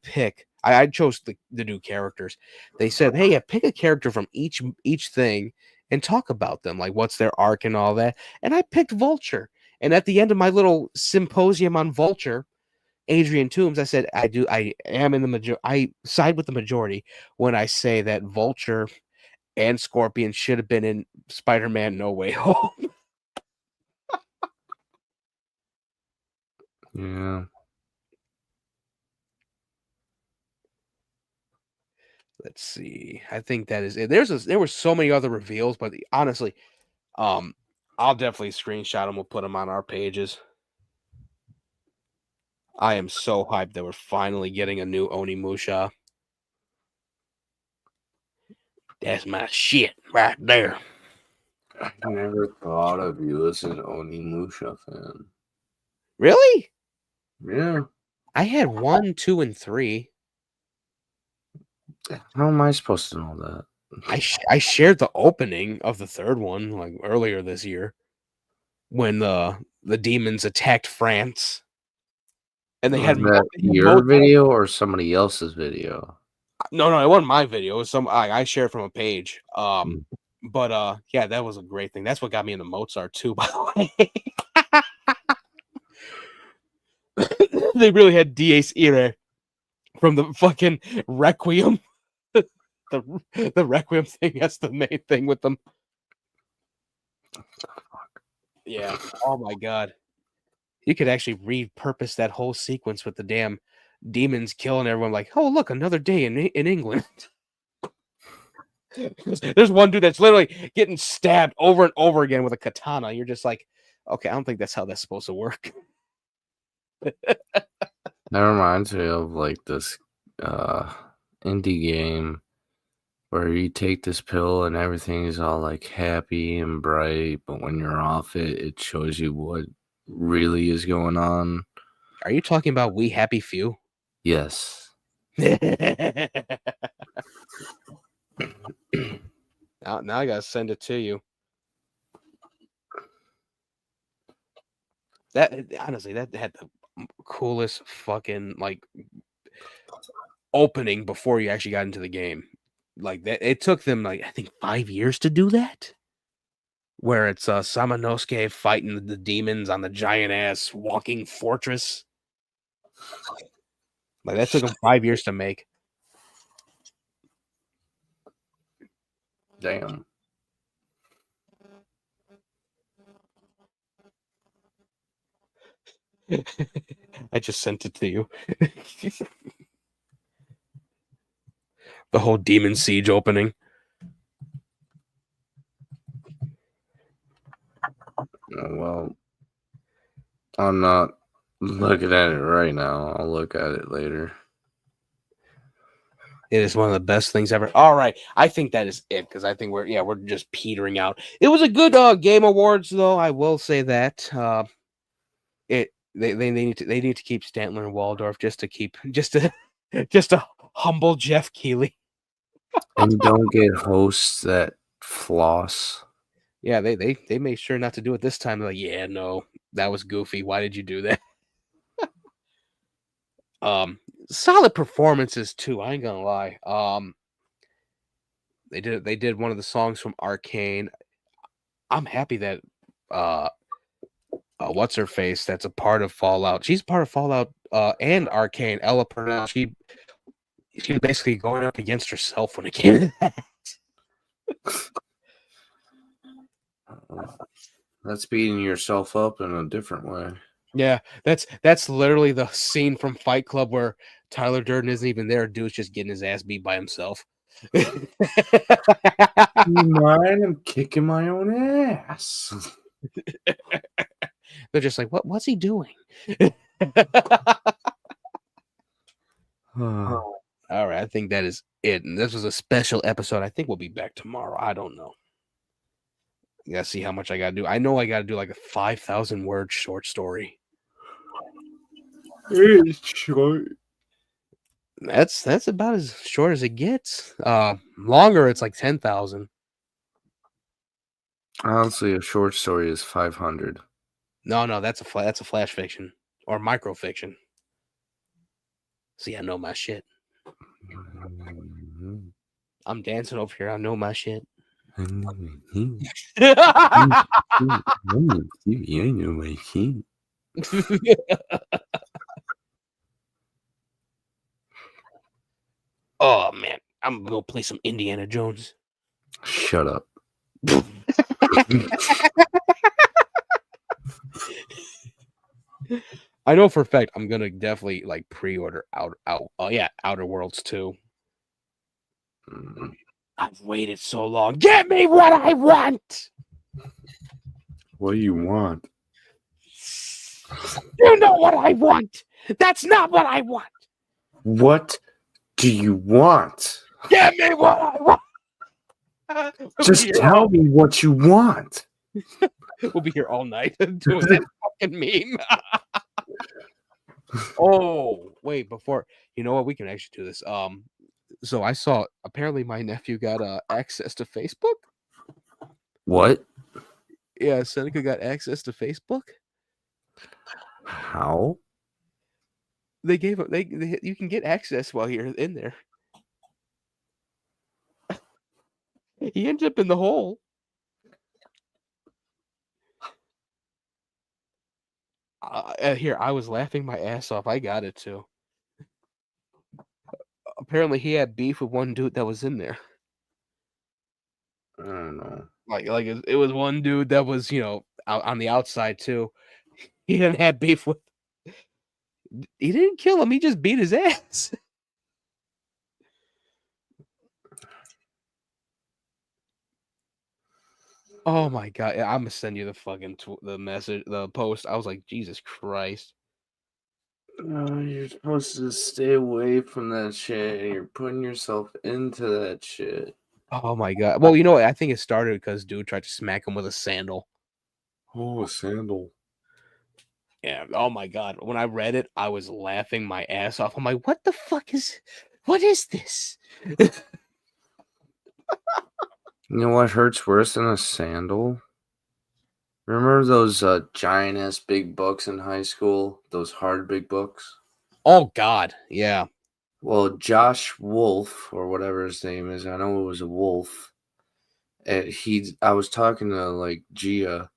pick. I chose the new characters. They said, "Hey, yeah, pick a character from each thing and talk about them, like what's their arc and all that." And I picked Vulture. And at the end of my little symposium on Vulture, Adrian Toombs, I said, I am in the major. I side with the majority when I say that Vulture and Scorpion should have been in Spider-Man No Way Home. Yeah. Let's see. I think that is it. There were so many other reveals, but honestly, I'll definitely screenshot them. We'll put them on our pages. I am so hyped that we're finally getting a new Onimusha. That's my shit right there. I never thought of you as an Onimusha fan. Really? Yeah. I had 1, 2, and 3. How am I supposed to know that? I shared the opening of the third one like earlier this year when the demons attacked France, and they Was had that your video or somebody else's video? no, it wasn't my video. It was some I shared from a page. Mm. But yeah, that was a great thing. That's what got me into Mozart too, by the way. They really had Dies Irae from the fucking Requiem. the Requiem thing, that's the main thing with them. Yeah. Oh my god. You could actually repurpose that whole sequence with the damn demons killing everyone. Like, oh look, another day in England. There's one dude that's literally getting stabbed over and over again with a katana. You're just like, okay, I don't think that's how that's supposed to work. That reminds me of like this indie game where you take this pill and everything is all like happy and bright, but when you're off it, it shows you what really is going on. Are you talking about We Happy Few? Yes. Now I gotta send it to you. That honestly, that had the coolest fucking like opening before you actually got into the game. Like that, it took them like I think 5 years to do that. Where it's Samanosuke fighting the demons on the giant ass walking fortress. Like that took them 5 years to make. Damn. I just sent it to you. The whole Demon Siege opening. Well, I'm not looking at it right now. I'll look at it later. It is one of the best things ever. All right, I think that is it because I think we're just petering out. It was a good Game Awards though. I will say that they need to keep Stantler and Waldorf just to humble Jeff Keighley. And don't get hosts that floss. Yeah, they made sure not to do it this time. They're like, yeah, no, that was goofy. Why did you do that? Solid performances too. I ain't gonna lie. They did one of the songs from Arcane. I'm happy that what's her face that's a part of Fallout. She's part of Fallout and Arcane. Ella Purnell. She's basically going up against herself when it came to that. That's beating yourself up in a different way. Yeah, that's literally the scene from Fight Club where Tyler Durden isn't even there. Dude's just getting his ass beat by himself. Mine, I'm kicking my own ass. They're just like, what's he doing? All right, I think that is it. And this was a special episode. I think we'll be back tomorrow. I don't know. I gotta see how much I gotta do. I know I gotta do like a 5,000 word short story. It's short. That's about as short as it gets. Longer, it's like 10,000. Honestly, a short story is 500. No, that's a flash fiction. or microfiction. See, I know my shit. I'm dancing over here. I know my shit. I know my shit. Oh man, I'm gonna go play some Indiana Jones. Shut up. I know for a fact I'm gonna definitely like pre-order Outer Worlds 2. I've waited so long. Get me what I want. What do you want? You know what I want. That's not what I want. What do you want? Get me what I want. Just tell me what you want. We'll be here all night doing that fucking meme. Oh, wait, before you know what, we can actually do this. So I saw apparently my nephew got access to Facebook. What? Yeah, Seneca got access to Facebook. How? They gave him they you can get access while you're in there. He ended up in the hole. Here, I was laughing my ass off. I got it too. Apparently, he had beef with one dude that was in there. I don't know. Like it was one dude that was out on the outside too. He didn't have beef with. He didn't kill him. He just beat his ass. Oh my god! Yeah, I'm gonna send you the fucking the message, the post. I was like, Jesus Christ! No, you're supposed to stay away from that shit. You're putting yourself into that shit. Oh my god! Well, you know what? I think it started because dude tried to smack him with a sandal. Oh, a sandal. Yeah. Oh my god! When I read it, I was laughing my ass off. I'm like, what the fuck is? What is this? You know what hurts worse than a sandal? Remember those giant ass big books in high school? Those hard big books? Oh god, yeah. Well, Josh Wolf, or whatever his name is, I know it was a wolf. And I was talking to like Gia,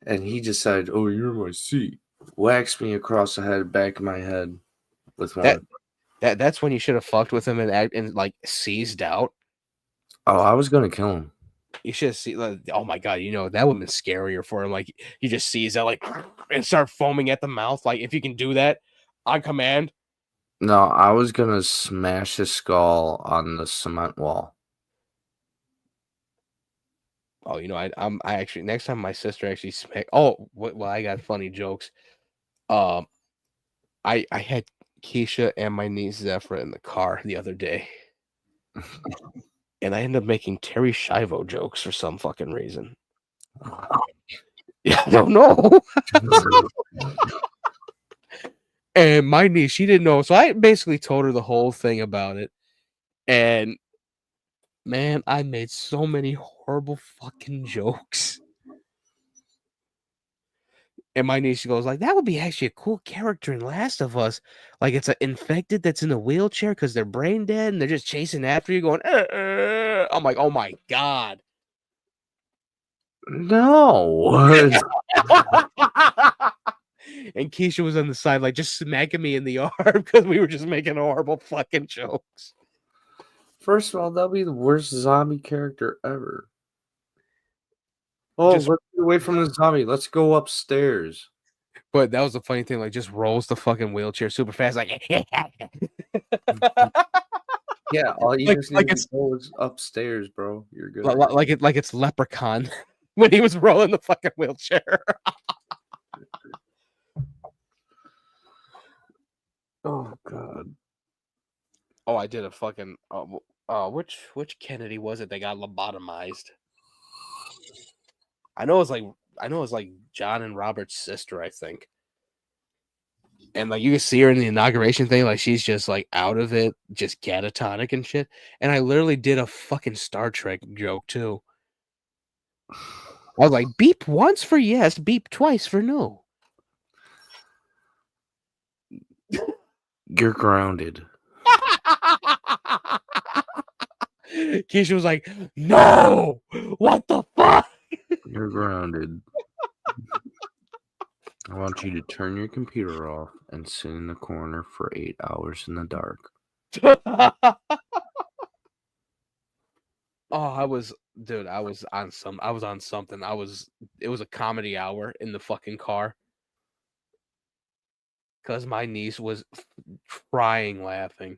and he decided, "Oh, you're my seat." Waxed me across the head, back of my head, with one. That's when you should have fucked with him and like seized out. Oh, I was gonna kill him. You should see. Like, oh my god, that would have been scarier for him. Like he just sees that like and start foaming at the mouth. Like if you can do that on command. No, I was gonna smash his skull on the cement wall. Oh, I actually next time my sister actually smack. Oh, well, I got funny jokes. Um, I had Keisha and my niece Zephyr in the car the other day, and I ended up making Terry Schiavo jokes for some fucking reason. Yeah, I don't know. And my niece, she didn't know, so I basically told her the whole thing about it. And man, I made so many horrible fucking jokes. And my niece goes like, "That would be actually a cool character in Last of Us. Like it's an infected that's in a wheelchair because they're brain dead and they're just chasing after you, going." I'm like, "Oh my god!" No. And Keisha was on the side, like just smacking me in the arm because we were just making horrible fucking jokes. First of all, that'll be the worst zombie character ever. Oh, let's get away from the zombie. Let's go upstairs. But that was the funny thing, like just rolls the fucking wheelchair super fast, like Yeah, all you like, just like need it's to go is upstairs, bro. You're good. like it's Leprechaun when he was rolling the fucking wheelchair. Oh god. Oh, I did a fucking which Kennedy was it that got lobotomized? I know it's like John and Robert's sister, I think. And like you can see her in the inauguration thing, like she's just like out of it, just catatonic and shit. And I literally did a fucking Star Trek joke too. I was like, beep once for yes, beep twice for no. You're grounded. Keisha was like, no, what the fuck? You're grounded. I want you to turn your computer off and sit in the corner for 8 hours in the dark. Oh, I was on something. It was a comedy hour in the fucking car because my niece was crying laughing.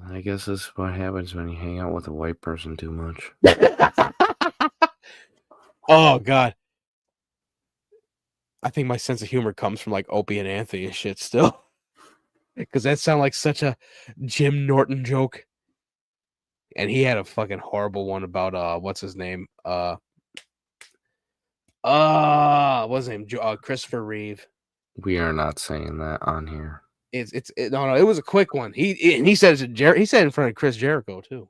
I guess that's what happens when you hang out with a white person too much. Oh god. I think my sense of humor comes from like Opie and Anthony and shit still. Because that sounded like such a Jim Norton joke. And he had a fucking horrible one about what's his name? What's his name? Christopher Reeve. We are not saying that on here. No, it was a quick one. He said he said it in front of Chris Jericho too.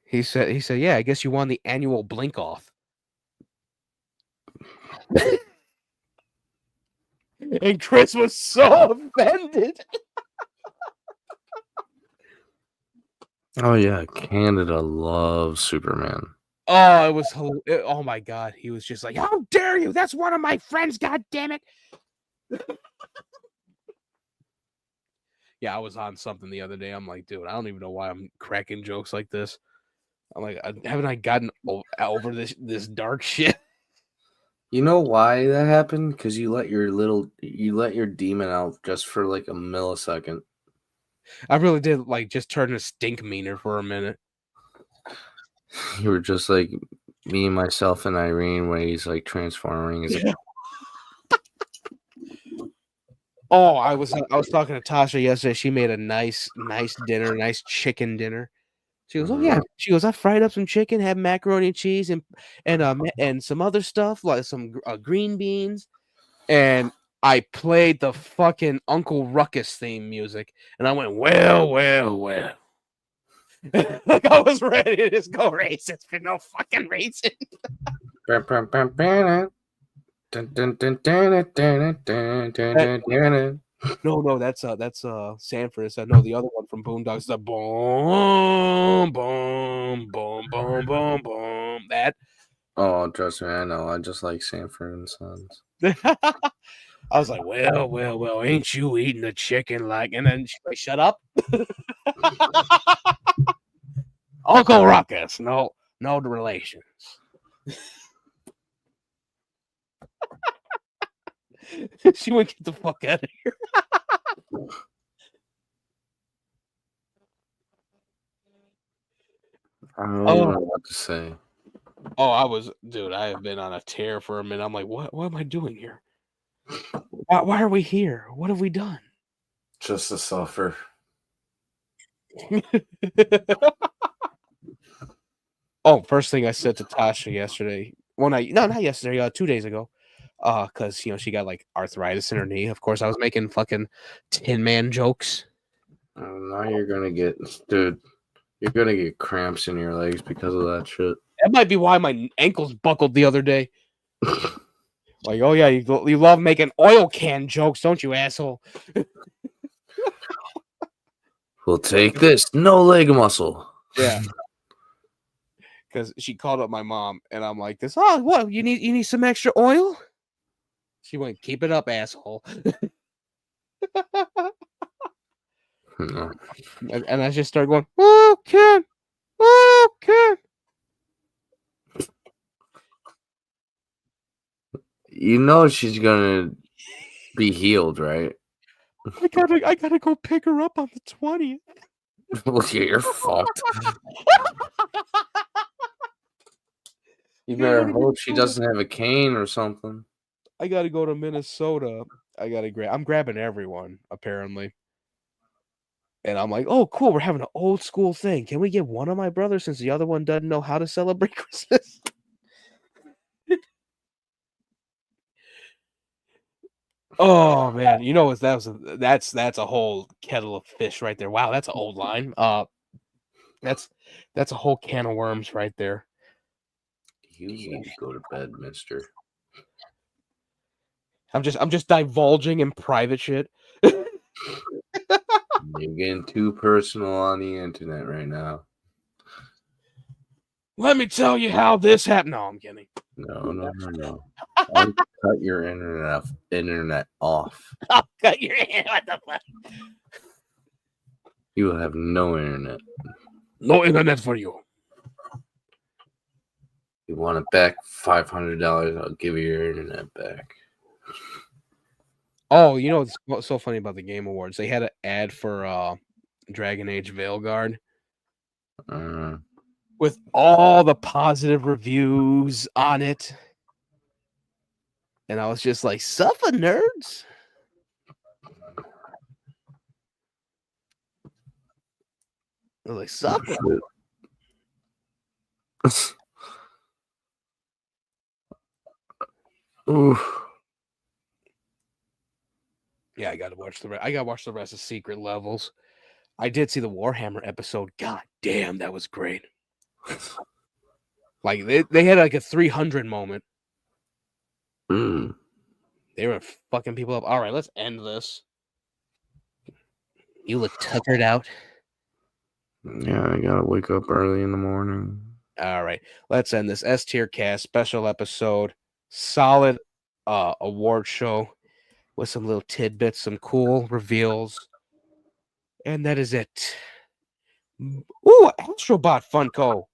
He said, yeah, I guess you won the annual blink off. And Chris was so offended. Oh yeah, Canada loves Superman. Oh, it was oh my god. He was just like, how dare you? That's one of my friends, god damn it. Yeah, I was on something the other day. I'm like, dude, I don't even know why I'm cracking jokes like this. I'm like, haven't I gotten over this dark shit? You know why that happened? Because you let your demon out just for like a millisecond. I really did like just turn a stink meaner for a minute. You were just like me, myself, and Irene when he's like transforming. He's like, oh, I was talking to Tasha yesterday. She made a nice dinner, nice chicken dinner. She goes, oh yeah. She goes, I fried up some chicken, had macaroni and cheese, and some other stuff like some green beans, and I played the fucking Uncle Ruckus theme music, and I went, well. Like I was ready to just go racist for no fucking reason. No, that's Sanford. I know the other one from Boondocks. The boom, boom, boom, boom, boom, boom. That. Oh, trust me, I know. I just like Sanford and Sons. I was like, well, ain't you eating the chicken like? And then she's like, shut up. Uncle Ruckus. No relations. She went, get the fuck out of here. I don't even know what to say. Oh, I have been on a tear for a minute. I'm like, what am I doing here? Why are we here? What have we done? Just to suffer. Oh, first thing I said to Tasha yesterday. Not yesterday, 2 days ago. Because she got like arthritis in her knee. Of course, I was making fucking Tin Man jokes. Now you're gonna get, dude. You're gonna get cramps in your legs because of that shit. That might be why my ankles buckled the other day. Like, oh yeah, you love making oil can jokes, don't you, asshole? We'll take this. No leg muscle. Yeah. Because she called up my mom, and I'm like, "This, oh, what? You need some extra oil?" She went, "Keep it up, asshole." No. And I just started going, "Oh, Ken, oh, Ken." You know she's gonna be healed, right? I gotta go pick her up on the 20th. Well, yeah, you're fucked. You better hope she doesn't have a cane or something. I gotta go to Minnesota. I'm grabbing everyone, apparently. And I'm like, oh, cool. We're having an old school thing. Can we get one of my brothers since the other one doesn't know how to celebrate Christmas? Oh man, that's a whole kettle of fish right there. Wow, that's an old line. That's a whole can of worms right there. You need to go to bed, mister. I'm just divulging in private shit. You're getting too personal on the internet right now. Let me tell you how this happened. No, I'm kidding. No. I'll cut your internet off. I'll cut your hand. What the fuck? You will have no internet. No internet for you. You want it back? $500. I'll give you your internet back. Oh, you know what's so funny about the Game Awards? They had an ad for Dragon Age Veilguard with all the positive reviews on it. And I was just like, suffer nerds. I was like, suffer. Oof. Yeah, I gotta watch the rest of Secret Levels. I did see the Warhammer episode. God damn, that was great. Like they had like a 300 moment. They were fucking people up. All right, let's end this. You look tuckered out. Yeah, I gotta wake up early in the morning. All right, let's end this S-TierCast special episode. Solid award show with some little tidbits, some cool reveals. And that is it. Ooh, Astrobot Funko.